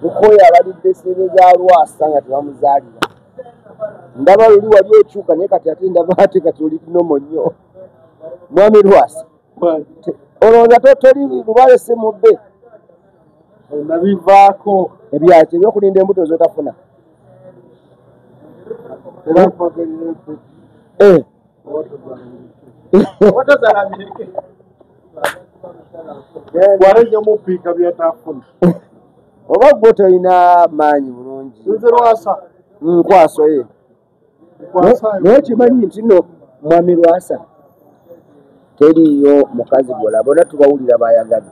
Bukoya abalidde ssente za Lwasa nga tebamuzaalira. Ndaba luli wali okyuka naye kati ate ndaba ate kati oli nomo nnyo. Mwami Lwasa. Olowooza toli Lubale Ssemubbe. Nabivaako. Ebyaki ebyokulinda embuto z'otafuna. Warenye mupiika byatafuna. Oba gwe tolina maanyi bulungi. Nze Lwasa. Nkwaso ye. Naye kimanyi nti nno Mwami Lwasa teriiyo mukazi gw'olaba bonna tubawulira bayagadde.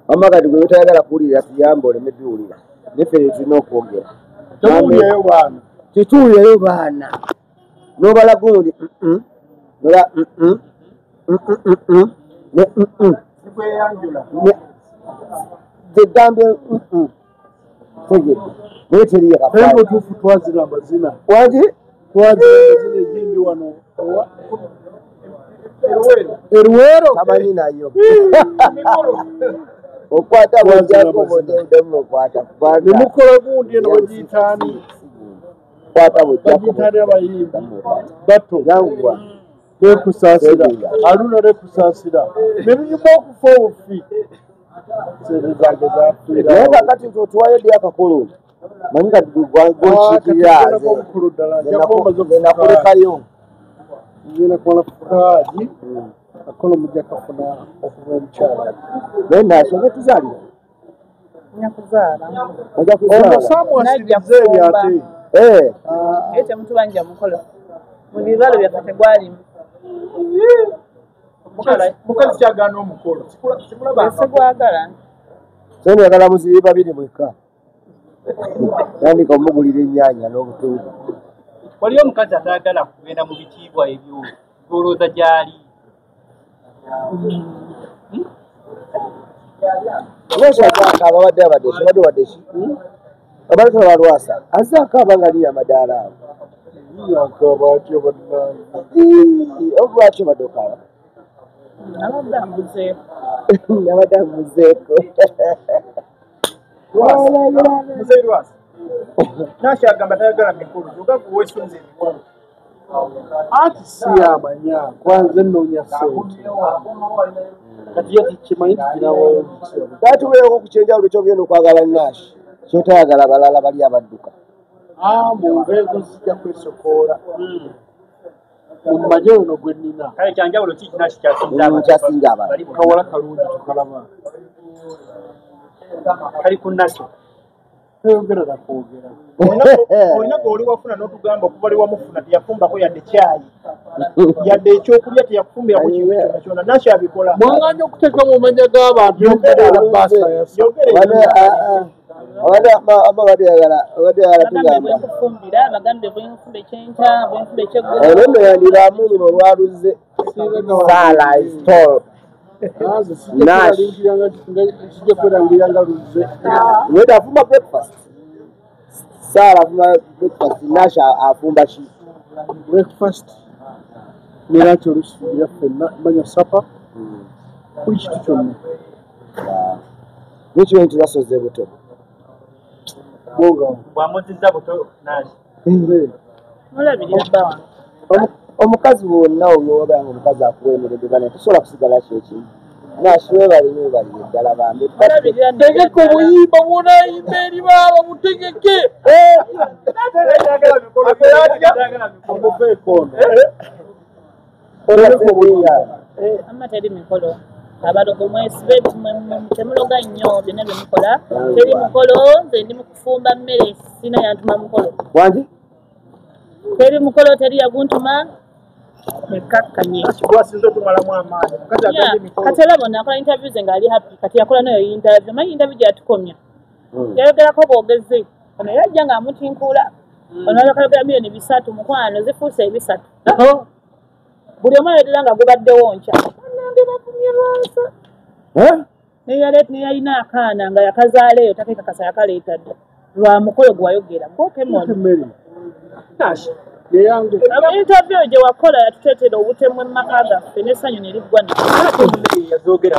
Wamma kati gwe tayagala kuwulira tuyambe oleme biwulira. Ne ffe tulina okwogera. Temuwulirayo baana. Tetuwulirayo baana. N'obalaga oli nola zegambye tegedde naye teriyo kafayo tufu twazira amazina waki twazira amazina ejindi wano Eruwero tamanyi nayo okwata bwajako bodemu okwata nimukola gundi eno bagiyitaani kwata bwajako bagiyitaani abayimbi bato yanguwa Rekusaasira aluna rekusaasira nebinyuma okufa obufi sente zange zafiira naye kakati ntuwayo ddi akakulu manyi kati gwankiikirira nakulekayo ngenda kukola fukaaji akola mujja kafuna okuva omukyala naye nasobe tuzaalira nyakuzaala omusaamu asirize ebyate ekyo mutubanja mukolo mu bibalo byaffe tegwalimu mukazi kyagaana omukolo segwagala so njagala muzibi babiri mweka tandika omugulira ennyaanya n'obutungulu waliyo omukazi atayagala kugenda mu bikiibwa ebyo golooza gyali lwesakaaba abadde abadeshi badde badeshi abaleta balwasa azze akaaba nga liya amadaala ago obwatyo badde okaaba abadde amuzeeko abadde amuzeeko muzeyi Lwasa nakyagamba tayagala mikulu kyokka wesunze emikulu anti siyamanya kwanze nnoonya sente kati ye tikimanyi tikirawo katubeereko ku kyenjawulo kyogenda okwagala nashi kyotayagala balala bali abadduka munveeko zijja kwesokoola mumanye ono gwe nnina kale kyanjawulo ki nashi kyasinga abantu kawala kalungi tukalaba kali ku nashi toyogera nakwogera olina gweoli wafuna n'otugamba okuva li wamufuna teyafumbako yadde kyayi yadde ekyokulya teyakufumbirako kintu kyonna kyonna nashi abikola mwanganya okuteeka mu manya g'abantu yogerera baasa yasa abadde yagala tugamba bwenkufumbira bagambe bwenfumba ekyenkya bwenfumba ekyeggulu olwendo yandiramu luno olwaluze saala istol sijja kwerangiranga luze weda afumba breakfast saala afumba breakfast nash afumba ki breakfast neraki olusuubira ffenna manya sapa buli kitu kyonna nikiwe nti lwasoze buto bwamuzizza buto nashi mulabirira bbawa omukazi wonna olwobanga omukazi akuwa emirembe bane tosobola kusigala kyekimu nashiwebaliniwebalire ddala bambe tegeka obuyimba bwonayimba eri baaba butegeke omuveekono amma teri mikolo abalogo mwesibe temuloga nnyo byonna byemukola teri mukolo nze ndi mukufumba mmere sina yantuma mukolo wangi teri mukolo teri yaguntuma nekakkanye wasinza otumalamu amaanyi omukazi agenda emikolo kati era bona akola interview ze ng'ali happy kati yakola nayo interview manyi interview gyatukomya yayogerako bwogezi ono yajja ng'amutinkuula ono yakayogera miliyoni 3 mukwano zifuuse 3 buli omu ayogera nga gubaddewo nkya nange bavumye Lwasa neyalina akaana nga yakazaala eyo takeekakasa yakaleeta dda lwa mukolo gwe wayogera gwokemoni interview gye wakola yatuteetera obutemu emmaka gaffe n'essanyu ne liggwa yazogera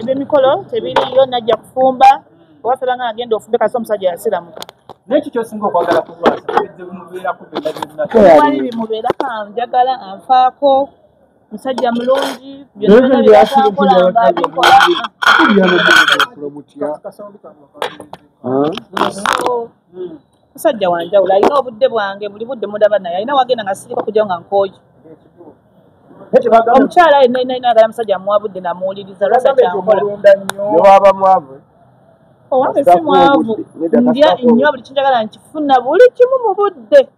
ebyemikolo tebiriyo najja kufumba wafera nga agenda ofumbe kasi omusajja yasiramuka n'ekyo kyosinga okwagala ku Lwasa bimubeerako byonna byonna wali bimubeera kanjagala anfaako musajja mulungi byonna byakyakola nga abikola musajja wanjawulo alina obudde bwange buli budde mudaba naye alina wagenda nga sirika kujjawo nga nkooye omukyala ayagala musajja amuwa budde namuwuliriza lwasa kyankola newaba mwavu owange si mwavu ndya nnyo buli kinjagala nkifuna buli kimu mu budde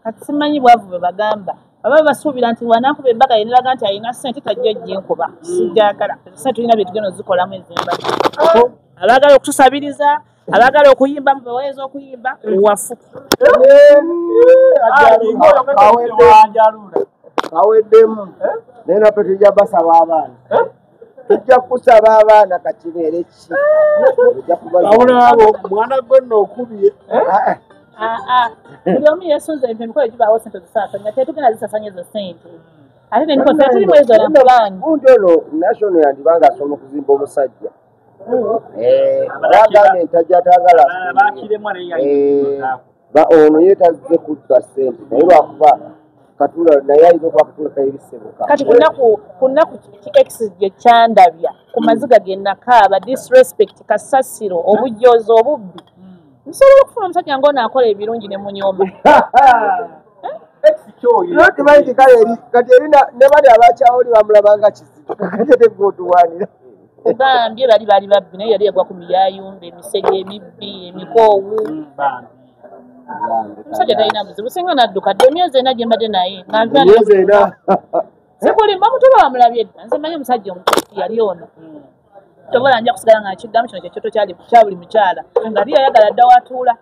kati simanyi bwavu bwe bagamba baba basuubira nti wanankuba embaga yeneraga nti alina ssente tajja ejjenkuba sijagala sente tulina byetugenda ozikolamu ez'embaga abaagala okutusabiriza abaagala okuyimba mu beweza okuyimba wafu kaweddemu naye nape tujja basaba abaana tujja kusaba abaana kakibeere ki abo mwana gwe nno okubye buli omu yesunza emikolo gibaawo sente zisaasanya tetugenda zisasanya ezo sente ate nenikosa tuli mu ezo lampulaani muntu ono national yandibanga asoma okuzimba omusajja bagambye entajja atagala ono yeetazze kudda sente naye lwakuba katula naye ayinza okuba katula kayibisebuka kati kunaku x gye kyandabya ku maziga ge nakaaba disrespect kasasiro obujjoozi obubbi nsobola okufuna omusajja ngaono akola ebirungi ne munyooma timanyi kati eri ne bali abakyawoli bamulabanga kizibu kakate tegootuwanira ogambye bali babbi naye yali yagwa ku miyayumba emisege emibbi emikoowu omusajja talina buzibu singa nadduka dde emyezi ena gye mbadde naye sikuli bamutuba bamulabye dda nze manyi omusajja omutuufu yali ono tobola nja kusigala nga akiddamu kino kyekyoto kya buli mukyala nga ali yayagala dda watuula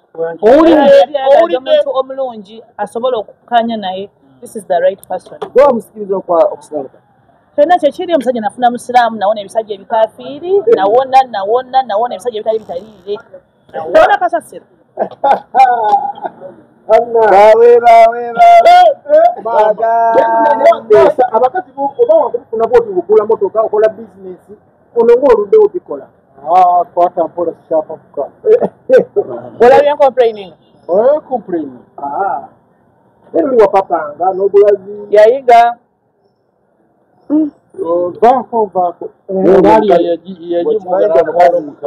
owulidde omuntu omulungi asobola okukanya naye this is the right person wamusikiriza okusalamuka kyonna kyekiri omusajja nafuna musiraamu nawona ebisajja ebikafiiri nawona ebisajja ebitali bitaliire nawona kasasiro abakazi oba wakufuna bwoti bugula motoka okola bizinesi ono ng'oluddewo bikola kwata mpola sikyapa kuka olabye complaining complaining era oli wapapanga n'obulazi yayiga vaako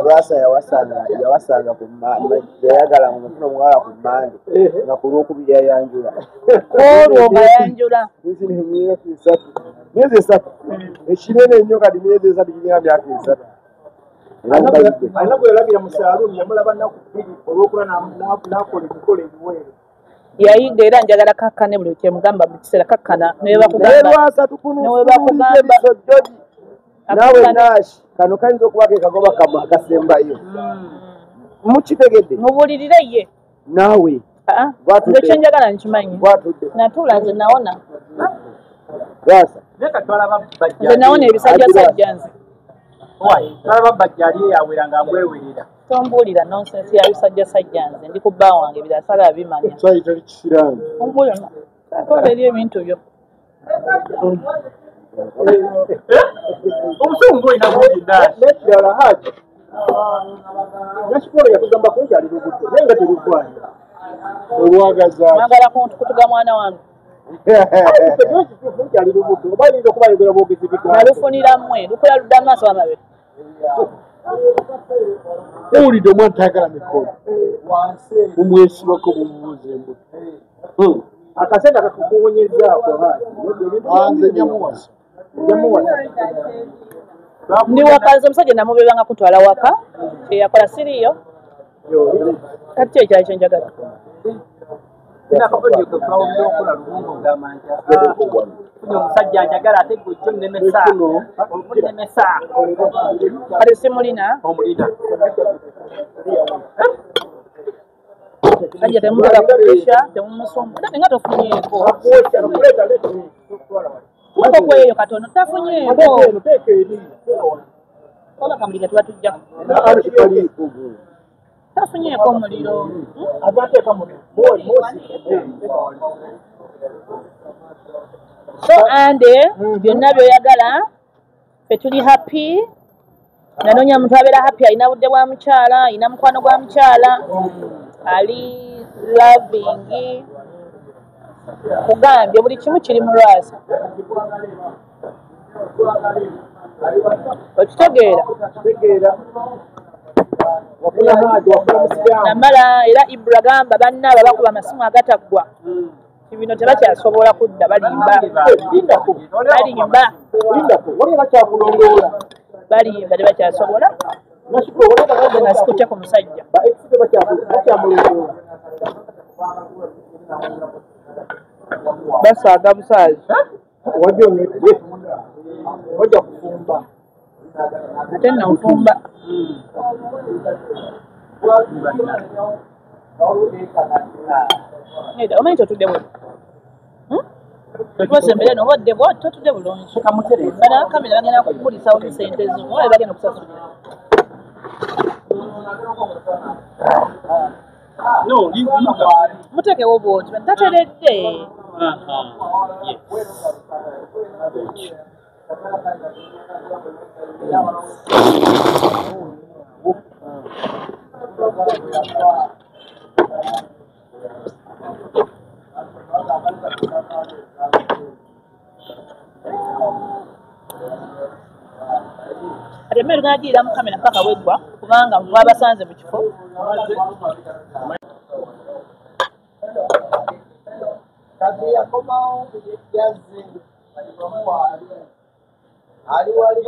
lwasa yawasanga yayagala ngafuna omuwala ku mmande nga ku lwokubiri yayanjula olwo nga yanjula myezi esatu ekinene ennyo kati myezi esatu kiringa myaka esatu alina gwe yalabira mu saaluuni yamulaba nnaku bbiri olwokula n'akola emikolo ebiweere yayiga era njagala kakkane buli kyemugamba buli kiseera kakkana lwasa tukunuuliso joji naawe naashi kano kayinza okuba ke kagoba kamu akasembayo mukitegedde mubuulirire ye naawe nze kyenjagala nkimanyi natuula nze nawona lwasa nze nawona ebisajjasajja nze talaba bajja ali eyawera nga mbwewerera tombuulira nonsensi ya bisajjasajja nze ndi ku bba wange birasala bimanya ekyali tali kisiraani ombuulira atola eri ebintu byo obusungu olina bungi naashi nekirala haji nakikola yakugamba kunti ali lubuto naye nga terugwanya olwagaza mwagala kutuga mwana wange nti ali lubuto oba ayinza okuba ayogera bwogezi bigambo nalufunira mmwe lukula ludda maaso wamabega owulidde omwana tayagala mikono mumwesibako mumubuuza embuto akasente akakukuwonyezaako nze nyamuwasa ndi wakazi omusajja namubebanga kutwala waka eyakola siriyo kati ekirala kyenjagala okola lumungo gamanja funye omusajja njagala ate gujjo nnemesa omunemesa kati simulina omulina sajja temutala kupisha temumusumba ate nga tofunyeeko okokweyo katono tafunyeeko oba kamulike tuba tujjako tafunyeeko omuliro so ande byonna byoyagala fe tuli happy nanoonya muntu abeera happy alina budde bwa mukyala alina mukwano gwa mukyala ali loving kugambye buli kimu kiri mu lwasa okitegeera namala era Ibra gamba bannaaba bakuba amasimu agataggwa bino tebakyasobola kudda balimba tebakyasobola nga sikutya ku musajja basaaga busaazi ate nafumba omanyi totudde bwe twasembere nobadde bwo totudde bulungi bana kamera bagenda kukulisa oli sente zo oba bagenda okusasulira muteekewo bwoti tateredde ate emmere gaagiira mu kamera paka bweggwa kubanga twabasanze mu kifo kati yakomawo yazze ali wali